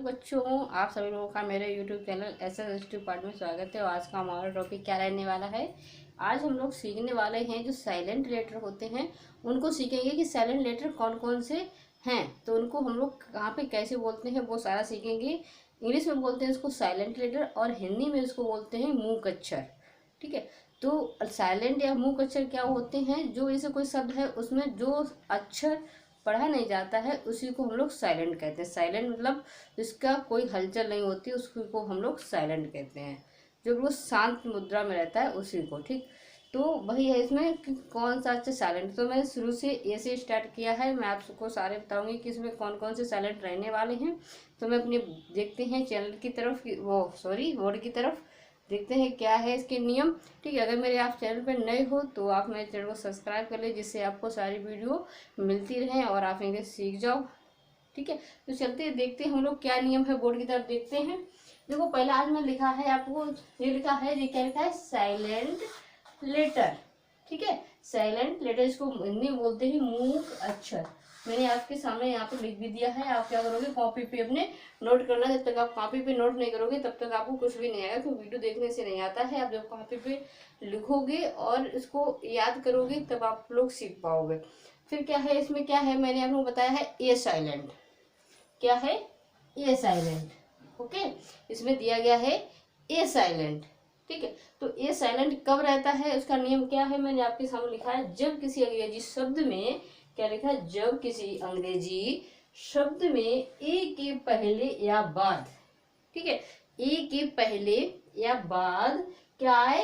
बच्चों, आप सभी लोगों का मेरे YouTube चैनल एसएस पार्ट में स्वागत है। और आज का हमारा टॉपिक क्या रहने वाला है। आज हम लोग सीखने वाले हैं जो साइलेंट लेटर होते हैं उनको सीखेंगे कि साइलेंट लेटर कौन कौन से हैं, तो उनको हम लोग कहाँ पे कैसे बोलते हैं वो सारा सीखेंगे। इंग्लिश में बोलते हैं इसको साइलेंट लेटर और हिंदी में इसको बोलते हैं मूक अक्षर। ठीक है, तो साइलेंट या मूक अक्षर क्या होते हैं, जो जैसे कोई शब्द है उसमें जो अक्षर पढ़ा नहीं जाता है उसी को हम लोग साइलेंट कहते हैं। साइलेंट मतलब इसका कोई हलचल नहीं होती, उसको हम लोग साइलेंट कहते हैं। जो वो शांत मुद्रा में रहता है उसी को। ठीक, तो वही है इसमें कि कौन सा अच्छा साइलेंट। तो मैंने शुरू से ए से स्टार्ट किया है, मैं आपको सारे बताऊंगी कि इसमें कौन कौन से साइलेंट रहने वाले हैं। तो मैं अपने देखते हैं चैनल की तरफ, बोर्ड की तरफ देखते हैं क्या है इसके नियम। ठीक है, अगर मेरे आप चैनल पर नए हो तो आप मेरे चैनल को सब्सक्राइब कर ले, जिससे आपको सारी वीडियो मिलती रहे और आप इंग्लिश सीख जाओ। ठीक है, तो चलते देखते हैं हम लोग क्या नियम है, बोर्ड की तरफ देखते हैं। देखो पहला आज में लिखा है आपको, ये लिखा है, ये क्या लिखा है, साइलेंट लेटर। ठीक है, साइलेंट लेटर, इसको हिंदी में बोलते हैं मूक अक्षर। मैंने आपके सामने यहाँ पे लिख भी दिया है, आप क्या करोगे कॉपी पे अपने नोट करना। जब तक आप कॉपी पे नोट नहीं करोगे तब तक आपको कुछ भी नहीं आएगा, क्योंकि वीडियो देखने से नहीं आता है। आप जब कॉपी पे लिखोगे और इसको याद करोगे तब आप लोग सीख पाओगे। फिर क्या है इसमें, क्या है मैंने आपको बताया है ए साइलेंट। क्या है, ए साइलेंट। ओके, इसमें दिया गया है ए साइलेंट। ठीक है, तो ए साइलेंट कब रहता है, उसका नियम क्या है, मैंने आपके सामने लिखा है। जब किसी अंग्रेजी शब्द में, क्या लिखा है, जब किसी अंग्रेजी शब्द में ए के पहले या बाद, ठीक है, ए के पहले या बाद क्या आए,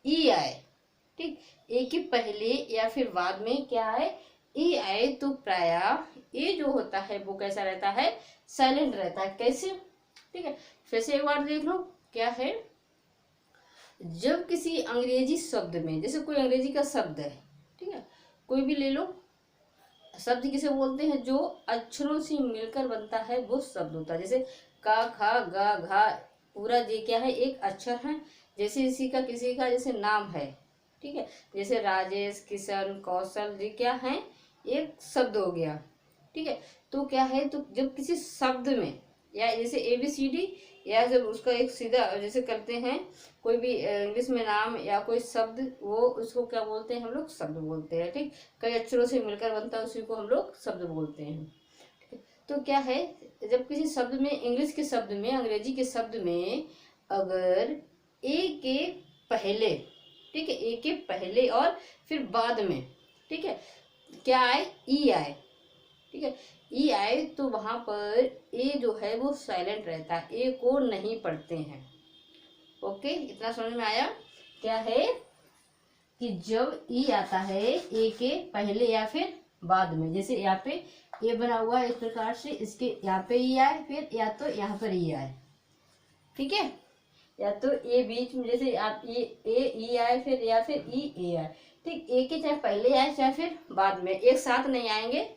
ई आए। ठीक, ए के पहले या फिर बाद में क्या आए, ए आए, तो प्रायः ए जो होता है वो कैसा रहता है, साइलेंट रहता है। कैसे, ठीक है, फिर से एक बार देख लो क्या है। जब किसी अंग्रेजी शब्द में, जैसे कोई अंग्रेजी का शब्द है, ठीक है, कोई भी ले लो, शब्द किसे बोलते हैं, जो अक्षरों से मिलकर बनता है वो शब्द होता है। जैसे का, खा, गा, घा, पूरा ये क्या है, एक अक्षर है। जैसे इसी का किसी का जैसे नाम है, ठीक है, जैसे राजेश, किशन, कौशल, ये क्या है, एक शब्द हो गया। ठीक है, तो क्या है, तो जब किसी शब्द में, या जैसे ABCD, या जब उसका एक सीधा जैसे करते हैं कोई भी इंग्लिश में नाम या कोई शब्द, वो उसको क्या बोलते हैं, हम लोग शब्द बोलते हैं। ठीक, कई अक्षरों से मिलकर बनता है उसी को हम लोग शब्द बोलते हैं। ठीक है, तो क्या है, जब किसी शब्द में, इंग्लिश के शब्द में, अंग्रेजी के शब्द में अगर ए के पहले, ठीक है, ए के पहले और फिर बाद में, ठीक है, क्या आए, ई आए, ठीक है, ई आए, तो वहां पर ए जो है वो साइलेंट रहता है, ए को नहीं पढ़ते हैं। ओके, इतना समझ में आया। क्या है कि जब ई आता है ए के पहले या फिर बाद में, जैसे यहाँ पे ए बना हुआ है इस प्रकार से, इसके यहाँ पे ई आए, फिर या तो यहाँ पर ई आए, ठीक है, या तो ए बीच में, जैसे आप ए ई आए, फिर या फिर ई ए आए। ठीक, ए के चाहे पहले आए चाहे फिर बाद में, एक साथ नहीं आएंगे।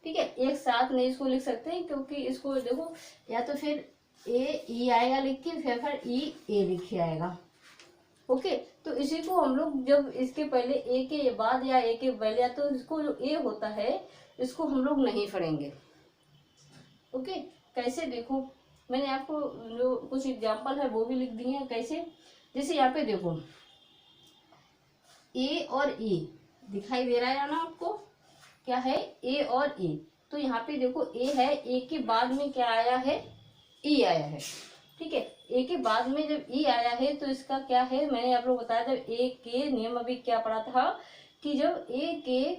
ठीक है, एक साथ नहीं इसको लिख सकते हैं, क्योंकि इसको देखो, या तो फिर ए ई आएगा लिख के, फिर ई ए लिखे आएगा। ओके, तो इसी को हम लोग जब इसके पहले ए के बाद या ए के पहले, या तो इसको जो ए होता है इसको हम लोग नहीं पढ़ेंगे। ओके, कैसे देखो, मैंने आपको जो कुछ एग्जाम्पल है वो भी लिख दिए हैं। कैसे, जैसे यहाँ पे देखो ए और ई दिखाई दे रहा है ना आपको, क्या है, ए और ई। तो यहाँ पे देखो ए है, ए के बाद में क्या आया है, ई आया है। ठीक है, ए के बाद में जब ई आया है तो इसका क्या है, मैंने आप लोग बताया जब ए के नियम अभी क्या पढ़ा था, कि जब ए के,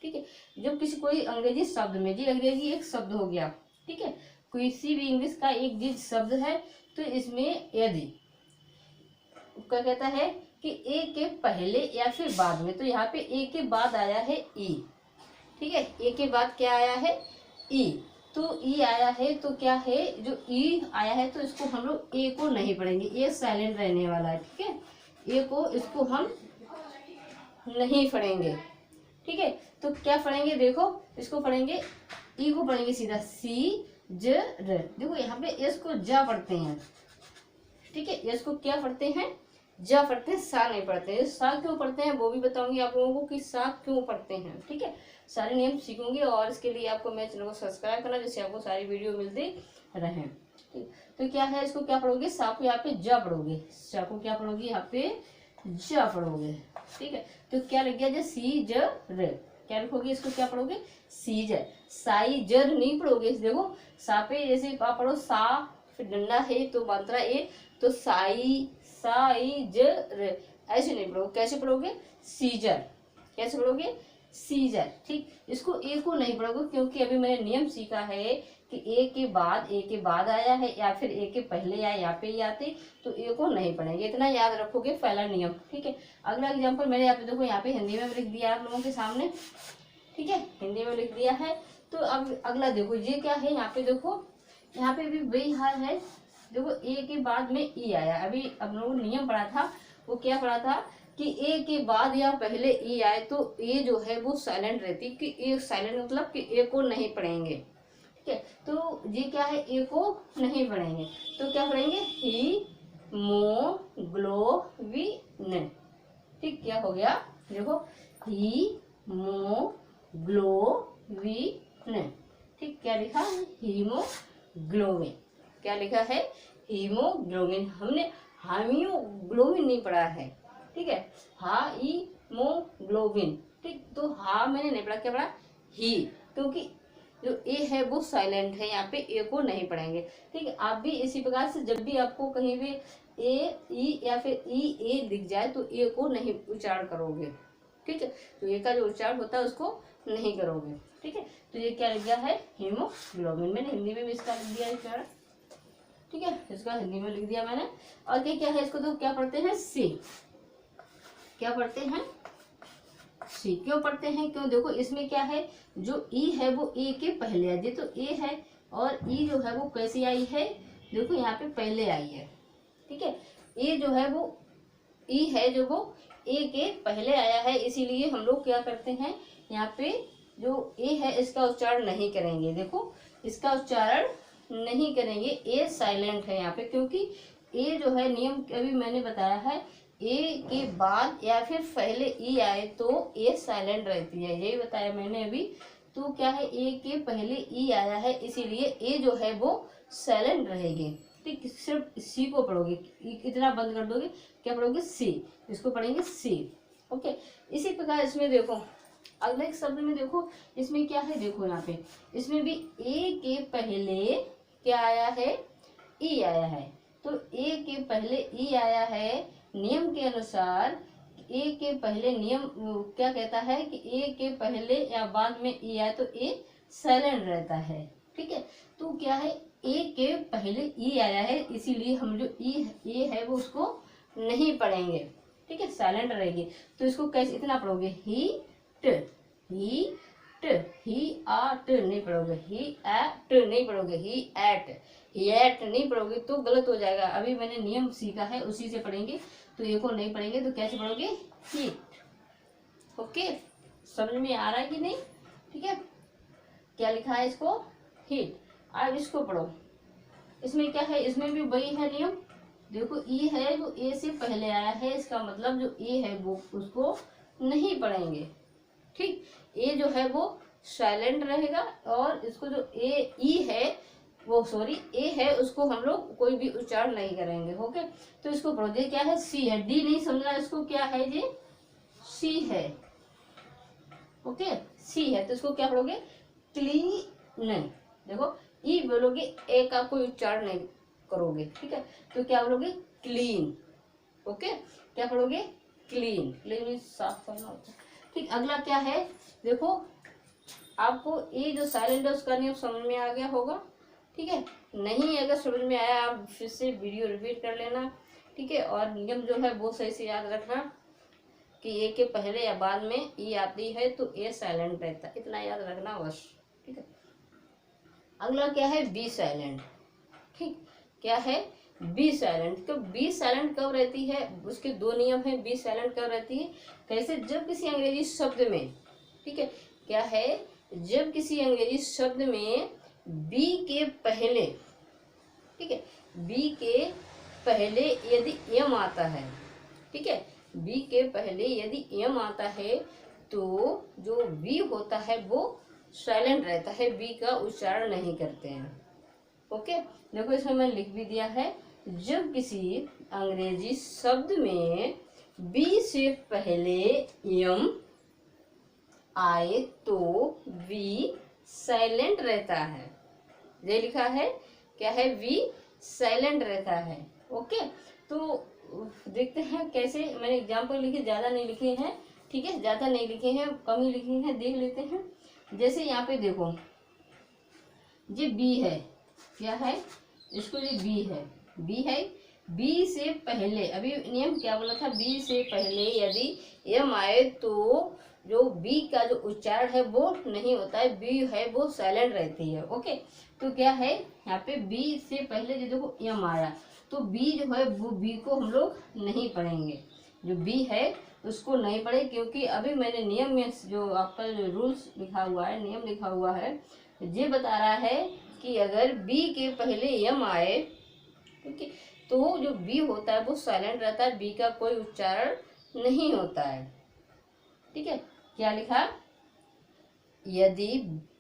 ठीक है, जब किसी कोई अंग्रेजी शब्द में, जी अंग्रेजी एक शब्द हो गया, ठीक है, किसी भी इंग्लिश का एक जिस शब्द है, तो इसमें यदि क्या कहता है कि ए के पहले या फिर बाद में, तो यहाँ पे ए के बाद आया है ई, ठीक है, ए के बाद क्या आया है, ई, तो ई आया है, तो क्या है, जो ई आया है तो इसको हम लोग ए को नहीं पढ़ेंगे, ए साइलेंट रहने वाला है। ठीक है, ए को, इसको हम नहीं पढ़ेंगे। ठीक है, तो क्या पढ़ेंगे, देखो इसको पढ़ेंगे, ई को पढ़ेंगे सीधा सी ज र। देखो यहाँ पे एस को जा पढ़ते हैं, ठीक है, एस को क्या पढ़ते हैं, जा पढ़ते हैं, सा नहीं पढ़ते हैं। सा क्यों पढ़ते हैं वो भी बताऊंगी आप लोगों को कि सा क्यों पढ़ते हैं। ठीक है, सारे नियम सीखूंगी, और इसके लिए आपको मेरे चैनल को सब्सक्राइब करना, जिससे आपको सारी वीडियो मिलती रहे। ठीक, तो क्या है, इसको क्या पढ़ोगे, सा को यहाँ पे ज पढ़ोगे, सा को क्या पढ़ोगे यहाँ पे ज पढ़ोगे। ठीक है, तो क्या लग गया, जो सी ज र, क्या लिखोगे, इसको क्या पढ़ोगे, सीजर। साई जर नहीं पढ़ोगे, देखो सा पे जैसे आप पढ़ो सा, फिर डंडा है तो मात्रा ए, तो साई साई जर, ऐसे नहीं पढ़ोगे, कैसे पढ़ोगे, सीजर, कैसे पढ़ोगे, सीजर। ठीक, इसको ए को नहीं पढ़ोगे क्योंकि अभी मैंने नियम सीखा है कि ए के बाद आया है या फिर ए के पहले या यहाँ पे ही आते, तो ए को नहीं पढ़ेंगे, इतना याद रखोगे, पहला नियम। ठीक है, अगला एग्जाम्पल मैंने यहाँ पे देखो, यहाँ पे हिंदी में लिख दिया आप लोगों के सामने। ठीक है, हिंदी में लिख दिया है। तो अब अगला देखो, ये क्या है, यहाँ पे देखो, यहाँ पे भी वही हाल है। देखो ए के बाद में ई आया, अभी अब लोगों ने नियम पढ़ा था, वो क्या पढ़ा था कि ए के बाद या पहले ई आए तो ए जो है वो साइलेंट रहती, कि ए साइलेंट मतलब कि ए को नहीं पढ़ेंगे। ठीक है, तो ये क्या है, ए को नहीं पढ़ेंगे, तो क्या पढ़ेंगे, ही मो ग्लो वी न। ठीक, क्या हो गया, देखो ही मो ग्लो वी न। ठीक, क्या लिखा है, हीमोग्लोबिन, क्या लिखा है, हीमोग्लोबिन। हमने हाइमियोग्लोबिन नहीं पढ़ा है। ठीक है, हाइमोग्लोबिन। ठीक, तो हा मैंने नहीं पढ़ा, क्या पढ़ा, ही, क्योंकि जो ए है वो साइलेंट है, यहाँ पे ए को नहीं पढ़ेंगे। ठीक है, आप भी इसी प्रकार से जब भी आपको कहीं भी ए ई या फिर ई ए दिख जाए तो ए को नहीं उच्चारण करोगे। ठीक है, तो ए का जो उच्चारण होता है उसको नहीं करोगे। ठीक है, तो ये क्या लिख गया है, हीमोग्लोबिन। मैंने हिंदी में भी इसका लिख दिया है। ठीक है, इसका हिंदी में लिख दिया मैंने। और क्या है, इसको तो क्या पढ़ते हैं, सी, क्या पढ़ते हैं, सी। क्यों पढ़ते हैं, क्यों, देखो इसमें क्या है, जो ई है वो ए के पहले आई, तो ए है और ई जो है वो कैसी आई है, देखो यहाँ पे पहले आई है। ठीक है, ए जो है वो ई है जो वो ए के पहले आया है, इसीलिए हम लोग क्या करते हैं, यहाँ पे जो ए है इसका उच्चारण नहीं करेंगे। देखो इसका उच्चारण नहीं करेंगे, ए साइलेंट है यहाँ पे, क्योंकि ए जो है नियम अभी मैंने बताया है, ए के बाद या फिर पहले ई आए तो ए साइलेंट रहती है, यही बताया मैंने अभी। तो क्या है, ए के पहले ई आया है इसीलिए ए जो है वो साइलेंट रहेगी। ठीक, सिर्फ सी को पढ़ोगे, इतना बंद कर दोगे, क्या पढ़ोगे, सी, इसको पढ़ेंगे सी। ओके, इसी प्रकार इसमें देखो अगले एक शब्द में देखो, इसमें क्या है, देखो यहाँ पे इसमें भी ए के पहले क्या आया है, ई आया है। तो ए के पहले ई आया है, नियम के अनुसार ए के पहले नियम क्या कहता है कि ए के पहले या बाद में ई आए तो ए साइलेंट रहता है। ठीक है, तो क्या है, ए के पहले ई आया है इसीलिए हम जो ए है वो उसको नहीं पढ़ेंगे। ठीक है, साइलेंट रहेगी। तो इसको कैसे, इतना पढ़ोगे, ही ट, ही ट, ही आ ट नहीं पढ़ोगे, ही ए ट नहीं पढ़ोगे, ही एट, ही एट नहीं पढ़ोगे तो गलत हो जाएगा। अभी मैंने नियम सीखा है उसी से पढ़ेंगे, तो ए को नहीं पढ़ेंगे तो कैसे पढ़ोगे, हीट। ओके, समझ में आ रहा है कि नहीं। ठीक है, क्या लिखा है, इसको हीट। अब इसको पढ़ो, इसमें क्या है, इसमें भी वही है नियम। देखो ई है जो ए से पहले आया है, इसका मतलब जो ए है वो उसको नहीं पढ़ेंगे। ठीक, ए जो है वो साइलेंट रहेगा और इसको जो ए ई है वो सॉरी ए है उसको हम लोग कोई भी उच्चारण नहीं करेंगे। ओके, तो इसको पढ़ो, ये क्या है, सी है, डी नहीं समझना, इसको क्या है, ये सी है। ओके, सी है, तो इसको क्या पढ़ोगे, क्लीन। देखो ई बोलोगे, ए का कोई उच्चारण नहीं करोगे। ठीक है, तो क्या बोलोगे, क्लीन। ओके, क्या पढ़ोगे, क्लीन, क्लीन मीन्स साफ करना होता है। ठीक, अगला क्या है, देखो आपको ये जो साइलेंट है उसका नियम समझ में आ गया होगा। ठीक है, नहीं अगर समझ में आया आप फिर से वीडियो रिपीट कर लेना। ठीक है, और नियम जो है वो सही से याद रखना कि ए के पहले या बाद में ई आती है तो ए साइलेंट रहता है, इतना याद रखना बस। ठीक है, अगला क्या है, बी साइलेंट। ठीक, क्या है, बी साइलेंट। तो बी साइलेंट कब रहती है, उसके दो नियम है। बी साइलेंट कब रहती है, कैसे, जब किसी अंग्रेजी शब्द में, ठीक है, क्या है, जब किसी अंग्रेजी शब्द में बी के पहले, ठीक है, बी के पहले यदि एम आता है, ठीक है, बी के पहले यदि एम आता है तो जो बी होता है वो साइलेंट रहता है, बी का उच्चारण नहीं करते हैं। ओके, देखो इसमें मैंने लिख भी दिया है, जब किसी अंग्रेजी शब्द में बी से पहले यम आए तो वी साइलेंट रहता है। ये लिखा है, क्या है, वी साइलेंट रहता है। ओके, तो देखते हैं कैसे। मैंने एग्जाम्पल लिखे, ज्यादा नहीं लिखे हैं, ठीक है, ज्यादा नहीं लिखे हैं, कम ही लिखे हैं, देख लेते हैं। जैसे यहाँ पे देखो, ये बी है, क्या है, इसको ये बी है, बी है, बी से पहले, अभी नियम क्या बोला था, बी से पहले यदि एम आए तो जो बी का जो उच्चारण है वो नहीं होता है, बी है वो साइलेंट रहती है। ओके, तो क्या है यहाँ पे बी से पहले जो देखो एम आया, तो बी जो है वो बी को हम लोग नहीं पढ़ेंगे, जो बी है उसको नहीं पढ़े, क्योंकि अभी मैंने नियम में जो आपका जो रूल्स लिखा हुआ है, नियम लिखा हुआ है, ये बता रहा है कि अगर बी के पहले एम आए, ठीक, तो जो बी होता है वो साइलेंट रहता है, बी का कोई उच्चारण नहीं होता है। ठीक है, क्या लिखा, यदि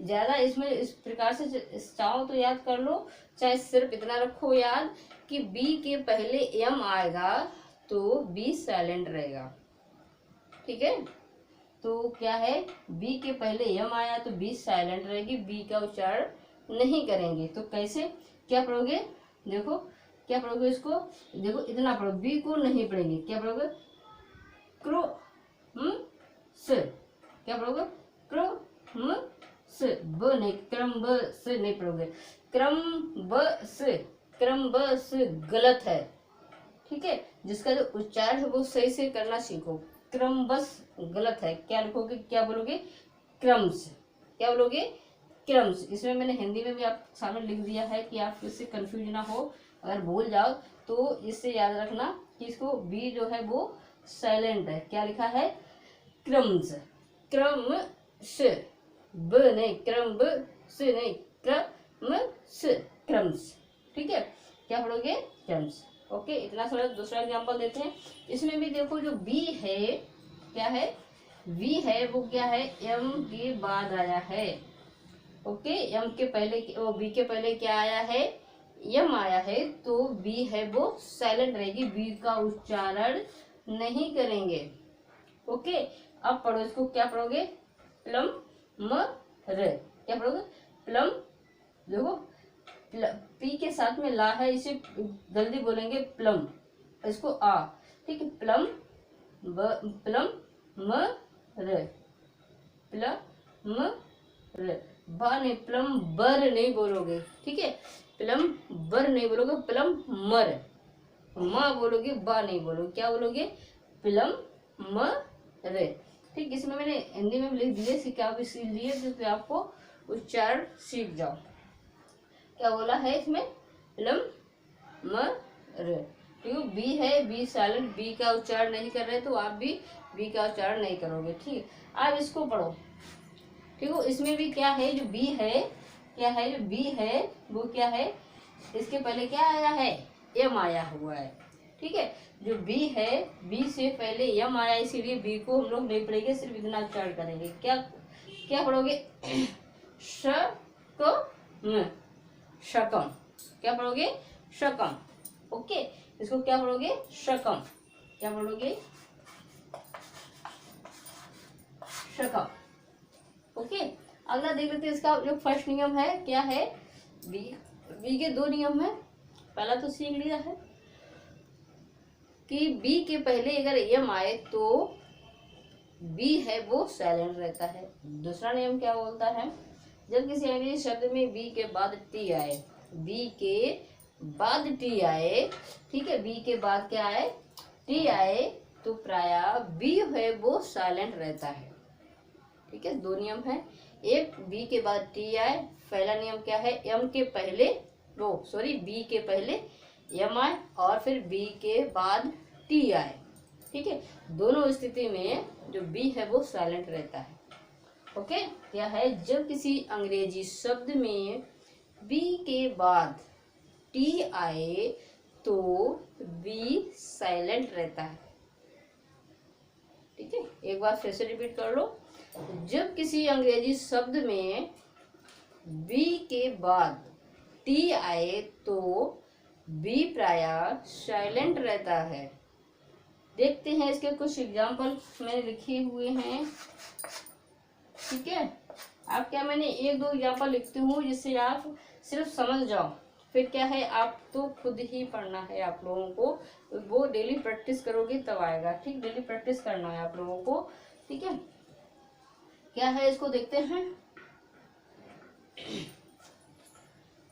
ज्यादा इसमें इस प्रकार से चाहो तो याद कर लो, चाहे सिर्फ इतना रखो याद कि बी के पहले एम आएगा तो बी साइलेंट रहेगा। ठीक है, तो क्या है, बी के पहले एम आया तो बी साइलेंट रहेगी, बी का उच्चारण नहीं करेंगे। तो कैसे, क्या पढ़ोगे, देखो क्या पढ़ोगे, इसको देखो, इतना पढ़ो, बी को नहीं पढ़ेंगे, क्या पढ़ोगे, क्रो स, क्या पढ़ोगे, क्रो स, ब नहीं, क्रम ब से नहीं पढ़ोगे, क्रम ब से, क्रम ब से गलत है। ठीक है, जिसका जो उच्चारण है वो सही से करना सीखो, क्रम बस गलत है, क्या लिखोगे, क्या बोलोगे, क्रम्स, क्या बोलोगे, क्रम्स। इसमें मैंने हिंदी में भी आप सामने लिख दिया है कि आप इससे कंफ्यूज ना हो, अगर भूल जाओ तो इससे याद रखना कि इसको बी जो है वो साइलेंट है, क्या लिखा है, क्रम्स, क्रम स, ब नहीं, क्रम ब से नहीं, क्रम स, क्रम्स। ठीक है, क्या पढ़ोगे, क्रम्स। ओके, इतना सारा। दूसरा एग्जांपल देते हैं, इसमें भी देखो जो बी है, क्या है, वी है वो क्या है, एम के बाद आया है। ओके, एम के पहले वो बी के पहले क्या आया है, एम आया है, तो बी है वो साइलेंट रहेगी, बी का उच्चारण नहीं करेंगे। ओके, अब पढ़ो इसको, क्या पढ़ोगे, प्लम म र, क्या पढ़ोगे, प्लम, देखो पी के साथ में ला है, इसे जल्दी बोलेंगे प्लम, इसको आ, ठीक है, प्लम प्लम म र, प्लम र, बा नहीं, प्लम बर नहीं बोलोगे, ठीक है, प्लम बर नहीं बोलोगे, प्लम मर, माँ बोलोगे, बा नहीं बोलोगे, क्या बोलोगे, प्लम म र। ठीक, इसमें मैंने हिंदी में लिख दिए, सिक्का भी सीख लिए, तो आपको उच्चारण सीख जाओ। क्या बोला है इसमें, प्लम म र, क्योंकि बी है, बी साइलेंट, बी का उच्चारण नहीं कर रहे, तो आप भी बी का उच्चारण नहीं करोगे। ठीक, अब इसको पढ़ो। ठीक है, इसमें भी क्या है, जो बी है, क्या है, जो बी है वो क्या है, इसके पहले क्या आया है, एम आया हुआ है। ठीक है, जो बी है, बी से पहले एम आया, इसीलिए बी को हम लोग नहीं पढ़ेंगे, सिर्फ इतना उच्चारण करेंगे। क्या क्या पढ़ोगे, श को न, शकम, क्या पढ़ोगे, शकम। ओके, इसको क्या पढ़ोगे, शकम, क्या पढ़ोगे, शकम। ओके, अगला देख लेते हैं, इसका जो फर्स्ट नियम है, क्या है, बी के दो नियम है। पहला तो सीख लिया है कि बी के पहले अगर एम आए तो बी है वो साइलेंट रहता है। दूसरा नियम क्या बोलता है, जब किसी अंग्रेजी शब्द में बी के बाद टी आए, बी के बाद टी आए, ठीक है, बी के बाद क्या आए, टी आए, तो प्रायः बी है वो साइलेंट रहता है। ठीक है, दो नियम है, एक बी के बाद टी आए, पहला नियम क्या है, एम के पहले बी के पहले एम आए और फिर बी के बाद टी आए। ठीक है, दोनों स्थिति में जो बी है वो साइलेंट रहता है। ओके, क्या है, जब किसी अंग्रेजी शब्द में बी के बाद टी आए तो बी साइलेंट रहता है। ठीक है, एक बार फिर से रिपीट कर लो, जब किसी अंग्रेजी शब्द में बी के बाद टी आए तो बी प्रायः साइलेंट रहता है। देखते हैं इसके कुछ एग्जाम्पल मैंने लिखे हुए हैं। ठीक है, आप क्या, मैंने एक दो एग्जाम्पल लिखती हूँ जिससे आप सिर्फ समझ जाओ। फिर क्या है, आप तो खुद ही पढ़ना है आप लोगों को, वो डेली प्रैक्टिस करोगे तब आएगा। ठीक, डेली प्रैक्टिस करना है आप लोगों को। ठीक है, क्या है इसको देखते हैं।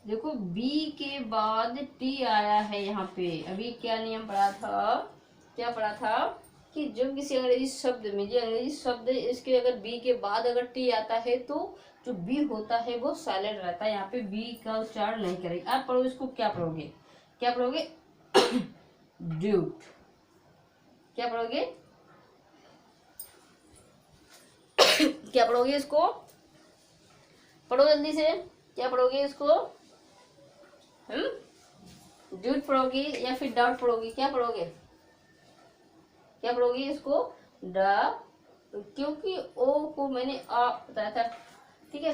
देखो बी के बाद टी आया है यहाँ पे। अभी क्या नियम पढ़ा था, क्या पढ़ा था कि जब किसी अंग्रेजी शब्द में, ये अंग्रेजी शब्द इसके अगर बी के बाद अगर टी आता है तो जो बी होता है वो साइलेंट रहता है। यहाँ पे बी का उच्चारण नहीं करेंगे। आप पढ़ो इसको, क्या पढ़ोगे, क्या पढ़ोगे ड्यूट। क्या पढ़ोगे क्या पढ़ोगे इसको, पढ़ो जल्दी से, क्या पढ़ोगे इसको, ड्यूट पढ़ोगे या फिर डाउट पढ़ोगे, क्या पढ़ोगे, क्या पढ़ोगे इसको क्योंकि ओ को मैंने आ बताया था। ठीक है,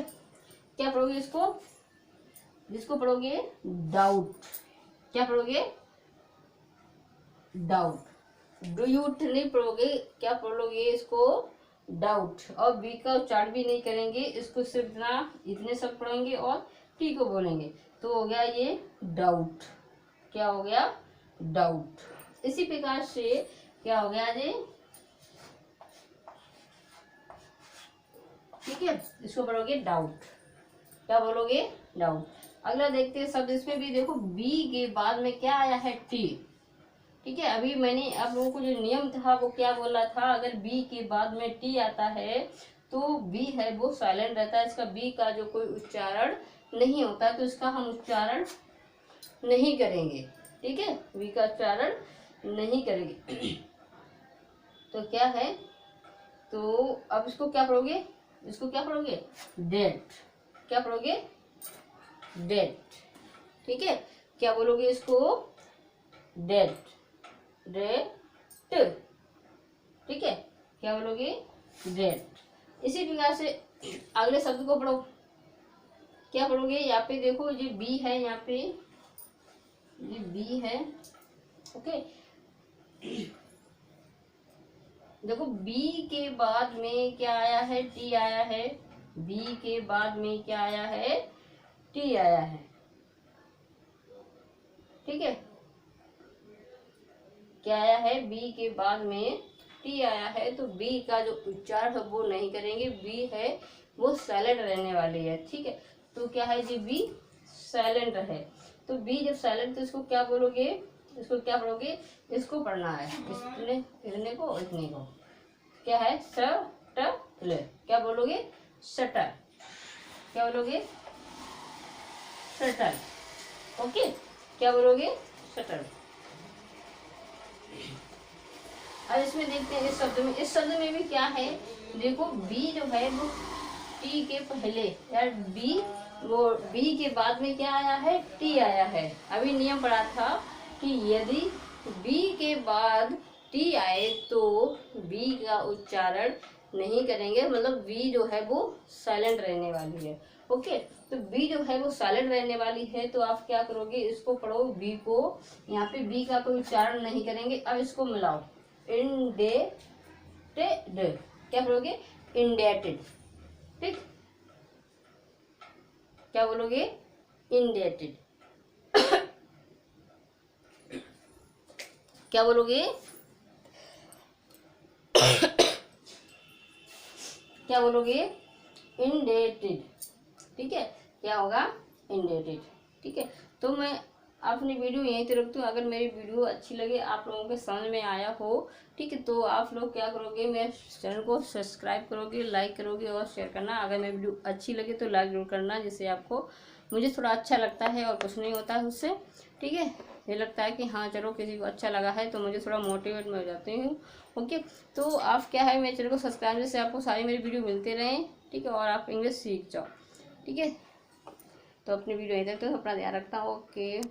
क्या पढ़ोगे इसको, जिसको पढ़ोगे डाउट। क्या पढ़ोगे डाउट, ड्यूट नहीं पढ़ोगे, क्या पढ़ोगे इसको डाउट। और बी का उच्चारण भी नहीं करेंगे, इसको सिर्फ इतने सब पढ़ेंगे और टी को बोलेंगे, तो हो गया ये डाउट। क्या हो गया डाउट। इसी प्रकार से क्या हो गया जी, ठीक है, इसको पढ़ोगे डाउट। क्या बोलोगे डाउट। अगला देखते हैं शब्द, इसमें भी देखो बी के बाद में क्या आया है टी। ठीक है, अभी मैंने आप लोगों को जो नियम था वो क्या बोला था, अगर बी के बाद में टी आता है तो बी है वो साइलेंट रहता है। इसका बी का जो कोई उच्चारण नहीं होता तो इसका हम उच्चारण नहीं करेंगे। ठीक है, बी का उच्चारण नहीं करेंगे। तो क्या है, तो अब इसको क्या पढ़ोगे, इसको क्या पढ़ोगे डेट। क्या पढ़ोगे डेट। ठीक है, क्या बोलोगे इसको डेट, डेट। ठीक है, क्या बोलोगे डेट। इसी प्रकार से अगले शब्द को पढ़ो, क्या पढ़ोगे, यहाँ पे देखो ये बी है, यहाँ पे ये बी है। ओके, देखो बी के बाद में क्या आया है टी आया है, बी के बाद में क्या आया है टी आया है। ठीक है, क्या आया है, बी के बाद में टी आया है, तो बी का जो उच्चारण है वो नहीं करेंगे, बी है वो साइलेंट रहने वाली है। ठीक है, तो क्या है जी, बी साइलेंट है, तो बी जब साइलेंट तो इसको क्या बोलोगे, इसको क्या पढ़ोगे, इसको पढ़ना है, इतने इतने को इतने को, क्या है शटल। क्या बोलोगे शटल। क्या बोलोगे शटल। ओके, क्या बोलोगे शटल। अब इसमें देखते हैं इस शब्द में, इस शब्द में भी क्या है, देखो बी जो है वो टी के पहले, यार बी वो बी के बाद में क्या आया है टी आया है। अभी नियम पढ़ा था कि यदि बी के बाद टी आए तो बी का उच्चारण नहीं करेंगे, मतलब बी जो है वो साइलेंट रहने वाली है। ओके, तो बी जो है वो साइलेंट रहने वाली है, तो आप क्या करोगे, इसको पढ़ो बी को, यहाँ पे बी का कोई उच्चारण नहीं करेंगे। अब इसको मिलाओ, इंडेटेड। क्या पढ़ोगे इंडेटेड। ठीक, क्या बोलोगे इंडेटेड। क्या बोलोगे क्या बोलोगे इंडेटेड। ठीक है, क्या होगा इंडेटेड। ठीक है, तो मैं अपनी वीडियो यहीं पे रखती हूँ। अगर मेरी वीडियो अच्छी लगे, आप लोगों के समझ में आया हो, ठीक है, तो आप लोग क्या करोगे, मेरे चैनल को सब्सक्राइब करोगे, लाइक करोगे और शेयर करना। अगर मेरी वीडियो अच्छी लगे तो लाइक जरूर करना, जिससे आपको, मुझे थोड़ा अच्छा लगता है और कुछ नहीं होता है उससे। ठीक है, ये लगता है कि हाँ चलो किसी को अच्छा लगा है तो मुझे थोड़ा मोटिवेट मैं हो जाती हूँ। ओके, तो आप क्या है, मेरे चैनल को सब्सक्राइब, जैसे आपको सारी मेरी वीडियो मिलते रहें। ठीक है, और आप इंग्लिश सीख जाओ। ठीक है, तो अपनी वीडियो यहीं तक, तो अपना ध्यान रखता हूँ। ओके।